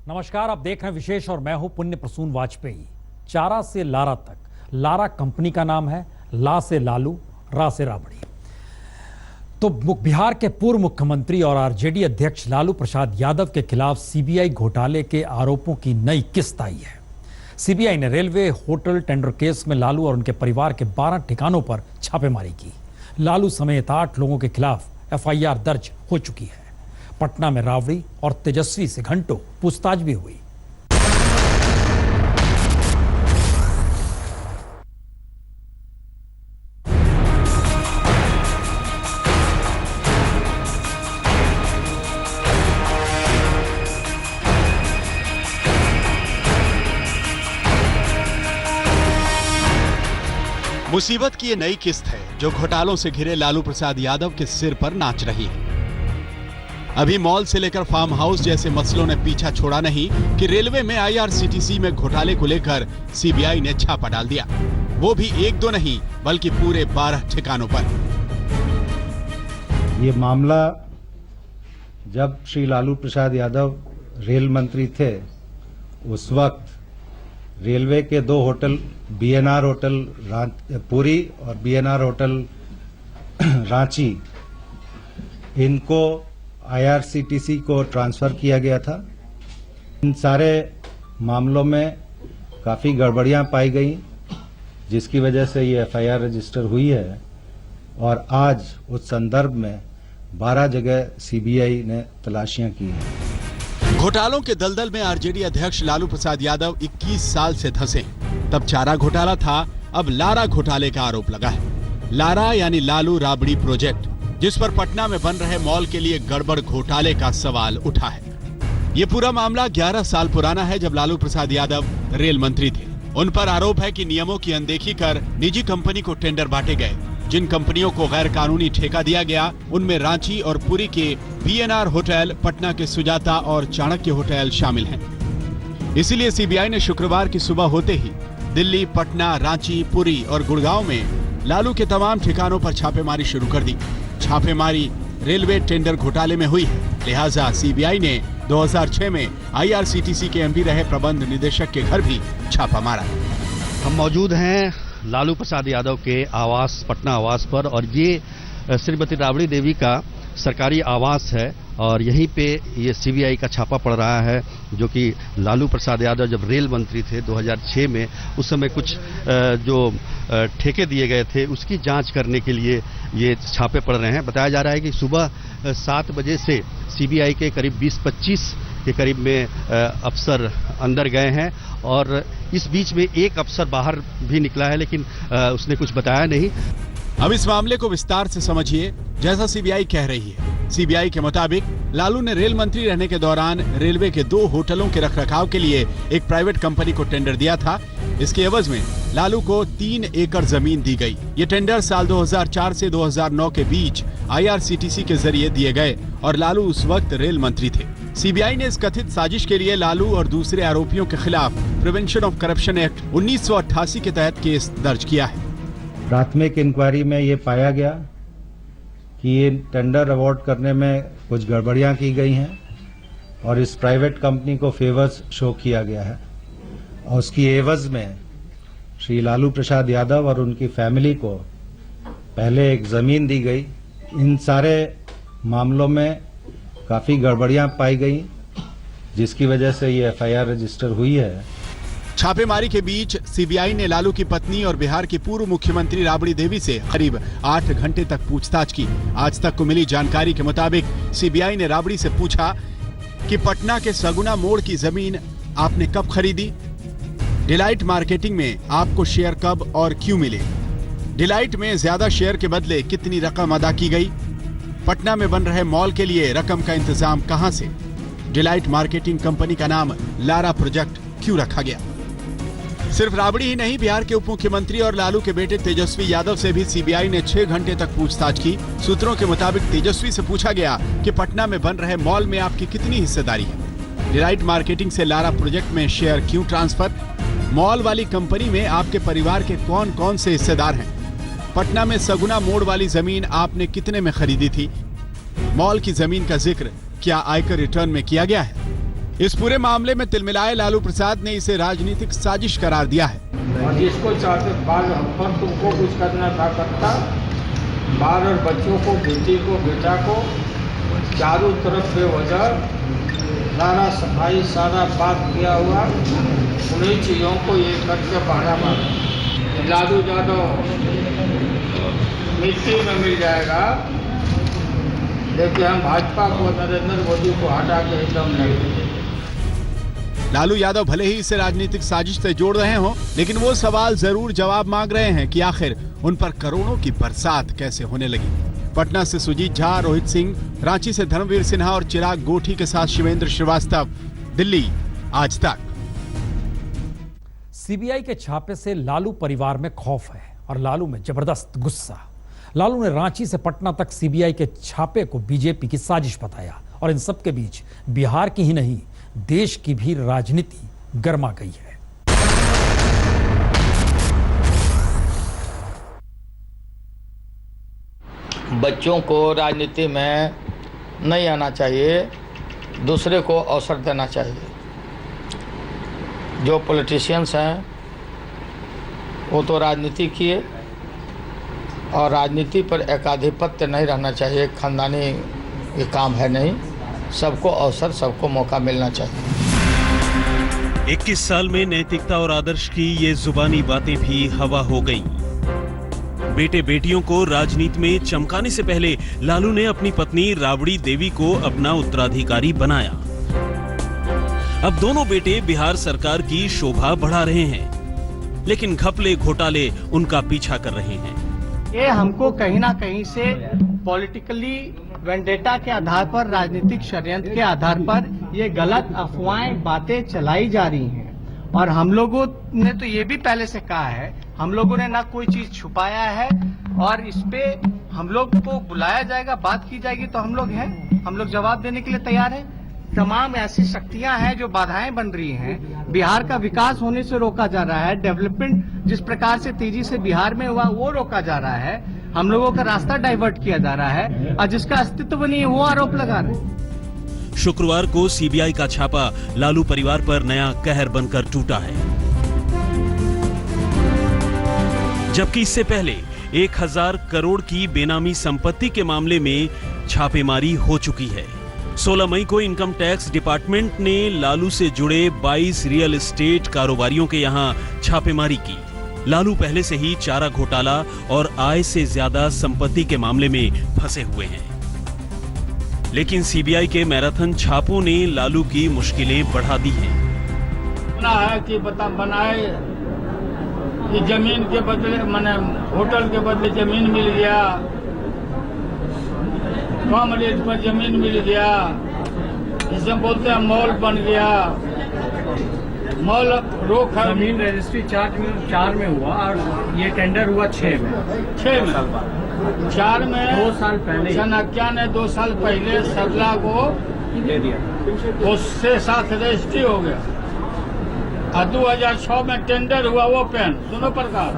नमस्कार, आप देख रहे हैं विशेष और मैं हूं पुण्य प्रसून वाजपेयी। चारा से लारा तक, लारा कंपनी का नाम है, ला से लालू, रा से राबड़ी। तो बिहार के पूर्व मुख्यमंत्री और आरजेडी अध्यक्ष लालू प्रसाद यादव के खिलाफ सीबीआई घोटाले के आरोपों की नई किस्त आई है। सीबीआई ने रेलवे होटल टेंडर केस में लालू और उनके परिवार के 12 ठिकानों पर छापेमारी की। लालू समेत 8 लोगों के खिलाफ एफआईआर दर्ज हो चुकी है। पटना में राबड़ी और तेजस्वी से घंटों पूछताछ भी हुई। मुसीबत की ये नई किस्त है जो घोटालों से घिरे लालू प्रसाद यादव के सिर पर नाच रही है। अभी मॉल से लेकर फार्म हाउस जैसे मसलों ने पीछा छोड़ा नहीं कि रेलवे में आईआरसीटीसी में घोटाले को लेकर सीबीआई ने छापा डाल दिया, वो भी 1-2 नहीं बल्कि पूरे 12 ठिकानों पर। ये मामला जब श्री लालू प्रसाद यादव रेल मंत्री थे, उस वक्त रेलवे के 2 होटल, बीएनआर होटल पुरी और बीएनआर होटल रांची, इनको आईआरसीटीसी को ट्रांसफर किया गया था। इन सारे मामलों में काफ़ी गड़बड़ियां पाई गई, जिसकी वजह से ये एफआईआर रजिस्टर हुई है और आज उस संदर्भ में 12 जगह सीबीआई ने तलाशियां की हैं। घोटालों के दलदल में आरजेडी अध्यक्ष लालू प्रसाद यादव 21 साल से धंसे। तब चारा घोटाला था, अब लारा घोटाले का आरोप लगा है। लारा यानी लालू राबड़ी प्रोजेक्ट, जिस पर पटना में बन रहे मॉल के लिए गड़बड़ घोटाले का सवाल उठा है। ये पूरा मामला 11 साल पुराना है, जब लालू प्रसाद यादव रेल मंत्री थे। उन पर आरोप है कि नियमों की अनदेखी कर निजी कंपनी को टेंडर बांटे गए। जिन कंपनियों को गैर कानूनी ठेका दिया गया, उनमें रांची और पुरी के बीएनआर होटल, पटना के सुजाता और चाणक्य होटल शामिल हैं। इसीलिए सीबीआई ने शुक्रवार की सुबह होते ही दिल्ली, पटना, रांची, पुरी और गुड़गांव में लालू के तमाम ठिकानों पर छापेमारी शुरू कर दी। छापेमारी रेलवे टेंडर घोटाले में हुई है, लिहाजा सीबीआई ने 2006 में आईआरसीटीसी के एमडी रहे प्रबंध निदेशक के घर भी छापा मारा। हम मौजूद हैं लालू प्रसाद यादव के आवास, पटना आवास पर, और ये श्रीमती राबड़ी देवी का सरकारी आवास है और यहीं पे ये सीबीआई का छापा पड़ रहा है, जो कि लालू प्रसाद यादव जब रेल मंत्री थे 2006 में, उस समय कुछ जो ठेके दिए गए थे उसकी जांच करने के लिए ये छापे पड़ रहे हैं। बताया जा रहा है कि सुबह 7 बजे से सीबीआई के करीब 20-25 के करीब में अफसर अंदर गए हैं और इस बीच में एक अफसर बाहर भी निकला है, लेकिन उसने कुछ बताया नहीं। अब इस मामले को विस्तार से समझिए। जैसा सीबीआई कह रही है, सीबीआई के मुताबिक लालू ने रेल मंत्री रहने के दौरान रेलवे के 2 होटलों के रखरखाव के लिए एक प्राइवेट कंपनी को टेंडर दिया था। इसके एवज में लालू को 3 एकड़ जमीन दी गई। ये टेंडर साल 2004 से 2009 के बीच आईआरसीटीसी के जरिए दिए गए और लालू उस वक्त रेल मंत्री थे। सीबीआई ने इस कथित साजिश के लिए लालू और दूसरे आरोपियों के खिलाफ प्रिवेंशन ऑफ करप्शन एक्ट 1988 के तहत केस दर्ज किया है। प्राथमिक इंक्वायरी में ये पाया गया कि ये टेंडर अवार्ड करने में कुछ गड़बड़ियां की गई हैं और इस प्राइवेट कंपनी को फेवर्स शो किया गया है और उसकी एवज में श्री लालू प्रसाद यादव और उनकी फैमिली को पहले एक जमीन दी गई। इन सारे मामलों में काफ़ी गड़बड़ियां पाई गई, जिसकी वजह से ये एफआईआर रजिस्टर हुई है। छापेमारी के बीच सीबीआई ने लालू की पत्नी और बिहार की पूर्व मुख्यमंत्री राबड़ी देवी से करीब 8 घंटे तक पूछताछ की। आज तक को मिली जानकारी के मुताबिक सीबीआई ने राबड़ी से पूछा कि पटना के सगुना मोड़ की जमीन आपने कब खरीदी, डिलाइट मार्केटिंग में आपको शेयर कब और क्यों मिले, डिलाइट में ज्यादा शेयर के बदले कितनी रकम अदा की गई, पटना में बन रहे मॉल के लिए रकम का इंतजाम कहां से, डिलाइट मार्केटिंग कंपनी का नाम लारा प्रोजेक्ट क्यों रखा गया। सिर्फ राबड़ी ही नहीं, बिहार के उप मुख्यमंत्री और लालू के बेटे तेजस्वी यादव से भी सीबीआई ने 6 घंटे तक पूछताछ की। सूत्रों के मुताबिक तेजस्वी से पूछा गया कि पटना में बन रहे मॉल में आपकी कितनी हिस्सेदारी है, डिलाइट मार्केटिंग से लारा प्रोजेक्ट में शेयर क्यों ट्रांसफर, मॉल वाली कंपनी में आपके परिवार के कौन कौन से हिस्सेदार हैं, पटना में सगुना मोड़ वाली जमीन आपने कितने में खरीदी थी, मॉल की जमीन का जिक्र क्या आयकर रिटर्न में किया गया है। इस पूरे मामले में तिलमिलाए लालू प्रसाद ने इसे राजनीतिक साजिश करार दिया है। और जिसको चाहते बाल पर तुमको कुछ करना था करता, बाल और बच्चों को, बेटी को, बेटा को चारों तरफ बेवजह सारा सफाई सारा बात किया हुआ, उन्हीं चीज़ों को ये करके बहाना मारा। लालू यादव मिट्टी में मिल जाएगा, लेकिन हम भाजपा को, नरेंद्र मोदी को हटा के एकदम नहीं। लालू यादव भले ही इसे राजनीतिक साजिश से जोड़ रहे हों, लेकिन वो सवाल जरूर जवाब मांग रहे हैं कि आखिर उन पर करोड़ों की बरसात कैसे होने लगी। पटना से सुजीत झा, रोहित सिंह, रांची से धर्मवीर सिन्हा और चिराग गोठी के साथ शिवेंद्र श्रीवास्तव, दिल्ली, आज तक। सीबीआई के छापे से लालू परिवार में खौफ है और लालू में जबरदस्त गुस्सा। लालू ने रांची से पटना तक सीबीआई के छापे को बीजेपी की साजिश बताया और इन सब के बीच बिहार की ही नहीं, देश की भी राजनीति गर्मा गई है। बच्चों को राजनीति में नहीं आना चाहिए, दूसरे को अवसर देना चाहिए। जो पॉलिटिशियंस हैं वो तो राजनीति किए, और राजनीति पर एकाधिपत्य नहीं रहना चाहिए, खानदानी ये काम है नहीं। सबको अवसर, सबको मौका मिलना चाहिए। 21 साल में नैतिकता और आदर्श की ये जुबानी बातें भी हवा हो गईं। बेटे बेटियों को राजनीति में चमकाने से पहले लालू ने अपनी पत्नी राबड़ी देवी को अपना उत्तराधिकारी बनाया। अब दोनों बेटे बिहार सरकार की शोभा बढ़ा रहे हैं, लेकिन घपले घोटाले उनका पीछा कर रहे हैं। ये हमको कहीं ना कहीं से पॉलिटिकली वेंडेटा के आधार पर, राजनीतिक षड्यंत्र के आधार पर ये गलत अफवाहें, बातें चलाई जा रही हैं। और हम लोगों ने तो ये भी पहले से कहा है, हम लोगों ने ना कोई चीज छुपाया है, और इस पे हम लोग को बुलाया जाएगा, बात की जाएगी तो हम लोग हैं, हम लोग जवाब देने के लिए तैयार हैं। तमाम ऐसी शक्तियां हैं जो बाधाएं बन रही हैं। बिहार का विकास होने से रोका जा रहा है, डेवलपमेंट जिस प्रकार से तेजी से बिहार में हुआ वो रोका जा रहा है, हम लोगों का रास्ता डाइवर्ट किया जा रहा है, और जिसका अस्तित्व नहीं है वो आरोप लगा रहे हैं। शुक्रवार को सीबीआई का छापा लालू परिवार पर नया कहर बनकर टूटा है, जबकि इससे पहले 1000 करोड़ की बेनामी संपत्ति के मामले में छापेमारी हो चुकी है। 16 मई को इनकम टैक्स डिपार्टमेंट ने लालू से जुड़े 22 रियल एस्टेट कारोबारियों के यहां छापेमारी की। लालू पहले से ही चारा घोटाला और आय से ज्यादा संपत्ति के मामले में फंसे हुए हैं, लेकिन सीबीआई के मैराथन छापों ने लालू की मुश्किलें बढ़ा दी हैं। है कि बनाए कि जमीन के बदले, माने होटल के बदले जमीन मिल गया, कम रेट पर जमीन मिल गया, जिसे बोलते हैं मॉल बन गया। मॉल रोक है, जमीन रजिस्ट्री 4 में हुआ और ये टेंडर हुआ 6 में। 4 में 2 साल पहले चाणक्य ने 2 साल पहले सरला को दे दिया, उससे साथ रजिस्ट्री हो गया। और 2006 में टेंडर हुआ वो पेन, दोनों प्रकार।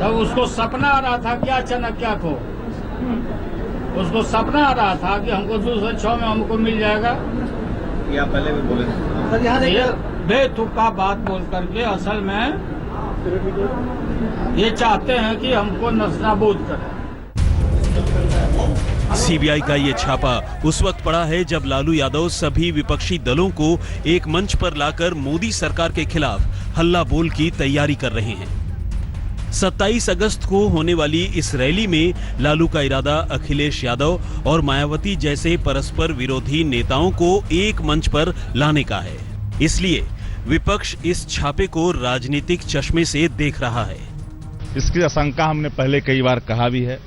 तब उसको सपना आ रहा था क्या चाणक्य को, उसको सपना आ रहा था कि हमको 2006 में हमको मिल जाएगा। या पहले भी बोले बेतुका बात बोल करके असल में ये चाहते हैं कि हमको नस्ताबूद करें। सीबीआई का ये छापा उस वक्त पड़ा है जब लालू यादव सभी विपक्षी दलों को एक मंच पर लाकर मोदी सरकार के खिलाफ हल्ला बोल की तैयारी कर रहे हैं। 27 अगस्त को होने वाली इस रैली में लालू का इरादा अखिलेश यादव और मायावती जैसे परस्पर विरोधी नेताओं को एक मंच पर लाने का है। इसलिए विपक्ष इस छापे को राजनीतिक चश्मे से देख रहा है। इसकी आशंका हमने पहले कई बार कहा भी है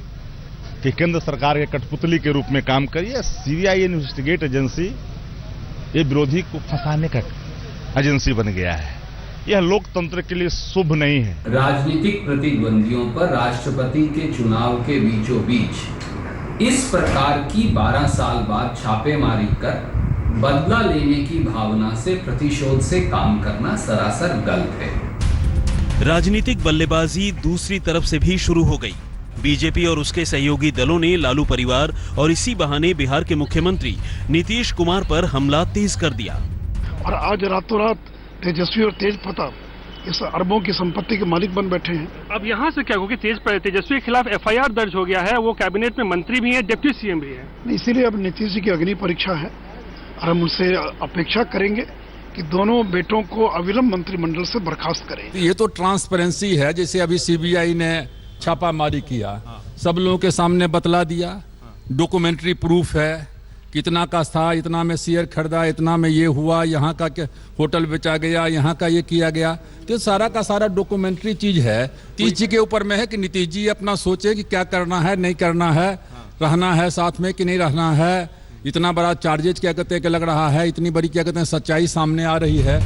कि केंद्र सरकार के कठपुतली के रूप में काम करिए। सीबीआई इन्वेस्टिगेट एजेंसी ये विरोधी को फंसाने का एजेंसी बन गया है। यह लोकतंत्र के लिए शुभ नहीं है। राजनीतिक प्रतिद्वंदियों पर राष्ट्रपति के चुनाव के बीचों बीच इस प्रकार की 12 साल बाद छापेमारी कर बदला लेने की भावना से, प्रतिशोध से काम करना सरासर गलत है। राजनीतिक बल्लेबाजी दूसरी तरफ से भी शुरू हो गई। बीजेपी और उसके सहयोगी दलों ने लालू परिवार और इसी बहाने बिहार के मुख्यमंत्री नीतीश कुमार पर हमला तेज कर दिया। और आज रातों रात तेजस्वी और तेज प्रताप इस अरबों की संपत्ति के मालिक बन बैठे हैं। अब यहाँ से क्या होगी? तेजस्वी के खिलाफ FIR दर्ज हो गया है, वो कैबिनेट में मंत्री भी है, डिप्टी CM भी है। इसीलिए अब नीतीश जी की अग्नि परीक्षा है और हम उनसे अपेक्षा करेंगे कि दोनों बेटों को अविलंब मंत्रिमंडल से बर्खास्त करें। ये तो ट्रांसपेरेंसी है, जैसे अभी CBI ने छापामारी किया, सब लोगों के सामने बतला दिया, डॉक्यूमेंट्री प्रूफ है, कितना का था, इतना में शेयर खरीदा, इतना में ये हुआ, यहाँ का होटल बेचा गया, यहाँ का ये किया गया, तो सारा का सारा डॉक्यूमेंट्री चीज है। नीतीश जी के ऊपर में है कि नीतीश जी अपना सोचे कि क्या करना है, नहीं करना है, रहना है साथ में कि नहीं रहना है। इतना बड़ा चार्जेज क्या कहते हैं कि लग रहा है, इतनी बड़ी क्या कहते हैं सच्चाई सामने आ रही है।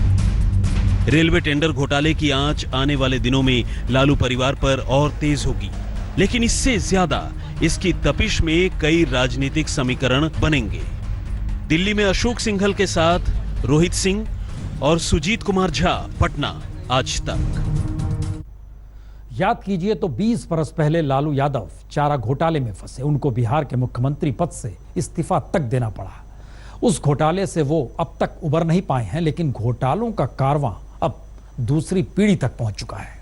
रेलवे टेंडर घोटाले की आंच आने वाले दिनों में लालू परिवार पर और तेज होगी, लेकिन इससे ज्यादा इसकी तपिश में कई राजनीतिक समीकरण बनेंगे। दिल्ली में अशोक सिंघल के साथ रोहित सिंह और सुजीत कुमार झा, पटना, आज तक। याद कीजिए तो 20 बरस पहले लालू यादव चारा घोटाले में फंसे, उनको बिहार के मुख्यमंत्री पद से इस्तीफा तक देना पड़ा। उस घोटाले से वो अब तक उबर नहीं पाए हैं, लेकिन घोटालों का कारवां अब दूसरी पीढ़ी तक पहुंच चुका है।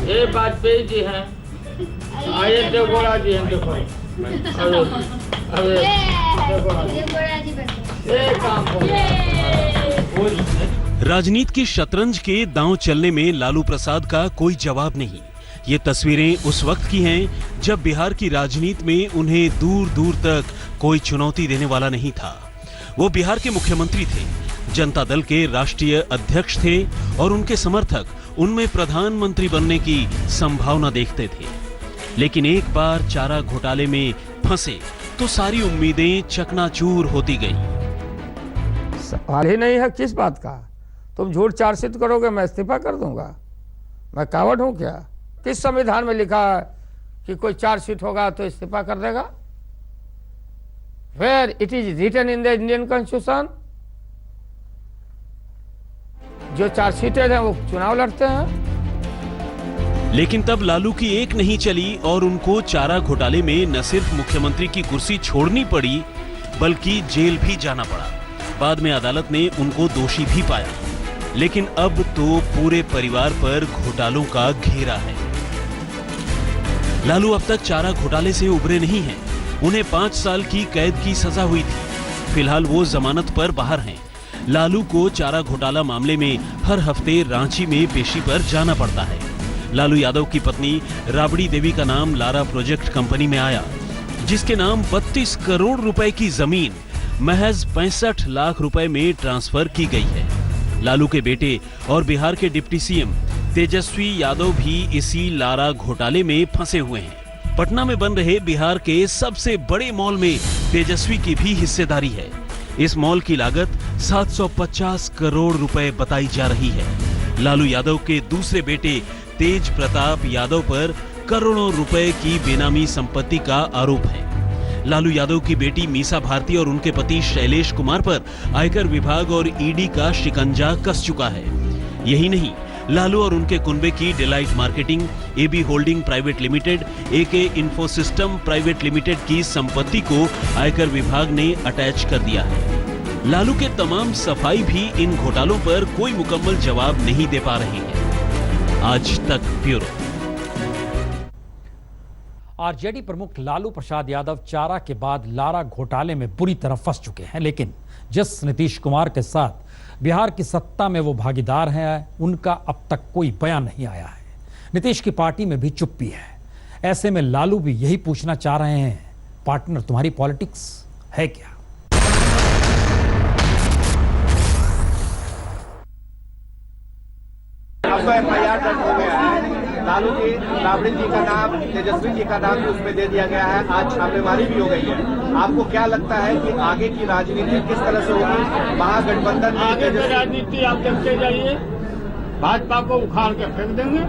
ये वाजपेयी जी हैं, आये देवगौड़ा जी हैं, देखो अरे राजनीति की शतरंज के दांव चलने में लालू प्रसाद का कोई जवाब नहीं। ये तस्वीरें उस वक्त की हैं जब बिहार की राजनीति में उन्हें दूर दूर तक कोई चुनौती देने वाला नहीं था। वो बिहार के मुख्यमंत्री थे, जनता दल के राष्ट्रीय अध्यक्ष थे और उनके समर्थक उनमें प्रधानमंत्री बनने की संभावना देखते थे। लेकिन एक बार चारा घोटाले में फंसे तो सारी उम्मीदें चकनाचूर होती गईं। सवाल ही नहीं है किस बात का। तुम झूठ चार्जशीट करोगे, मैं इस्तीफा कर दूंगा। मैं कावड़ हूं क्या? किस संविधान में लिखा है कि कोई चार्जशीट होगा तो इस्तीफा कर देगा? Where it is written in the Indian constitution? जो चार्जशीटेड हैं वो चुनाव लड़ते हैं। लेकिन तब लालू की एक नहीं चली और उनको चारा घोटाले में न सिर्फ मुख्यमंत्री की कुर्सी छोड़नी पड़ी बल्कि जेल भी जाना पड़ा। बाद में अदालत ने उनको दोषी भी पाया। लेकिन अब तो पूरे परिवार पर घोटालों का घेरा है। लालू अब तक चारा घोटाले से उबरे नहीं हैं। उन्हें 5 साल की कैद की सजा हुई थी। फिलहाल वो जमानत पर बाहर हैं। लालू को चारा घोटाला मामले में हर हफ्ते रांची में पेशी पर जाना पड़ता है। लालू यादव की पत्नी राबड़ी देवी का नाम लारा प्रोजेक्ट कंपनी में आया, जिसके नाम 32 करोड़ रुपए की जमीन महज 65 लाख रुपए में ट्रांसफर की गई है। लालू के बेटे और बिहार के डिप्टी CM तेजस्वी यादव भी इसी लारा घोटाले में फंसे हुए हैं। पटना में बन रहे बिहार के सबसे बड़े मॉल में तेजस्वी की भी हिस्सेदारी है। इस मॉल की लागत 750 करोड़ रुपए बताई जा रही है। लालू यादव के दूसरे बेटे तेज प्रताप यादव पर करोड़ों रुपए की बेनामी संपत्ति का आरोप है। लालू यादव की बेटी मीसा भारती और उनके पति शैलेश कुमार पर आयकर विभाग और ED का शिकंजा कस चुका है। यही नहीं, लालू और उनके कुनबे की delight marketing, AB holding private limited, AK Infosystem private limited की संपत्ति को आयकर विभाग ने अटैच कर दिया है। लालू के तमाम सफाई भी इन घोटालों पर कोई मुकम्मल जवाब नहीं दे पा रहे हैं। आज तक ब्यूरो। आरजेडी प्रमुख लालू प्रसाद यादव चारा के बाद लारा घोटाले में बुरी तरह फंस चुके हैं, लेकिन जिस नीतीश कुमार के साथ बिहार की सत्ता में वो भागीदार हैं, उनका अब तक कोई बयान नहीं आया है। नीतीश की पार्टी में भी चुप्पी है। ऐसे में लालू भी यही पूछना चाह रहे हैं, पार्टनर तुम्हारी पॉलिटिक्स है क्या? FIR दर्ज हो गया है। लालू जी, राबड़ी जी का नाम, तेजस्वी जी का नाम उसमें दे दिया गया है। आज छापेमारी भी हो गई है। आपको क्या लगता है कि आगे की राजनीति किस तरह से होगी? महागठबंधन में आगे की राजनीति आप देखते जाइए, भाजपा को उखाड़ के फेंक देंगे।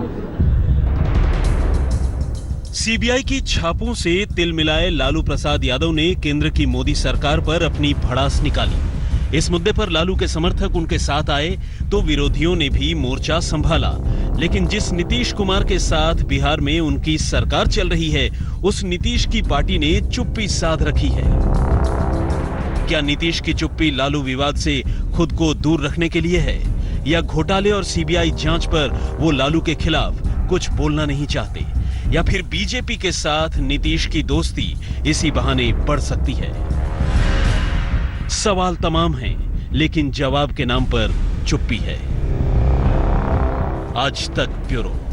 CBI की छापों से तिल मिलाए लालू प्रसाद यादव ने केंद्र की मोदी सरकार पर अपनी भड़ास निकाली। इस मुद्दे पर लालू के समर्थक उनके साथ आए तो विरोधियों ने भी मोर्चा संभाला। लेकिन जिस नीतीश कुमार के साथ बिहार में उनकी सरकार चल रही है, उस नीतीश की पार्टी ने चुप्पी साध रखी है। क्या नीतीश की चुप्पी लालू विवाद से खुद को दूर रखने के लिए है, या घोटाले और सीबीआई जांच पर वो लालू के खिलाफ कुछ बोलना नहीं चाहते, या फिर बीजेपी के साथ नीतीश की दोस्ती इसी बहाने बढ़ सकती है? सवाल तमाम हैं, लेकिन जवाब के नाम पर चुप्पी है। आज तक ब्यूरो।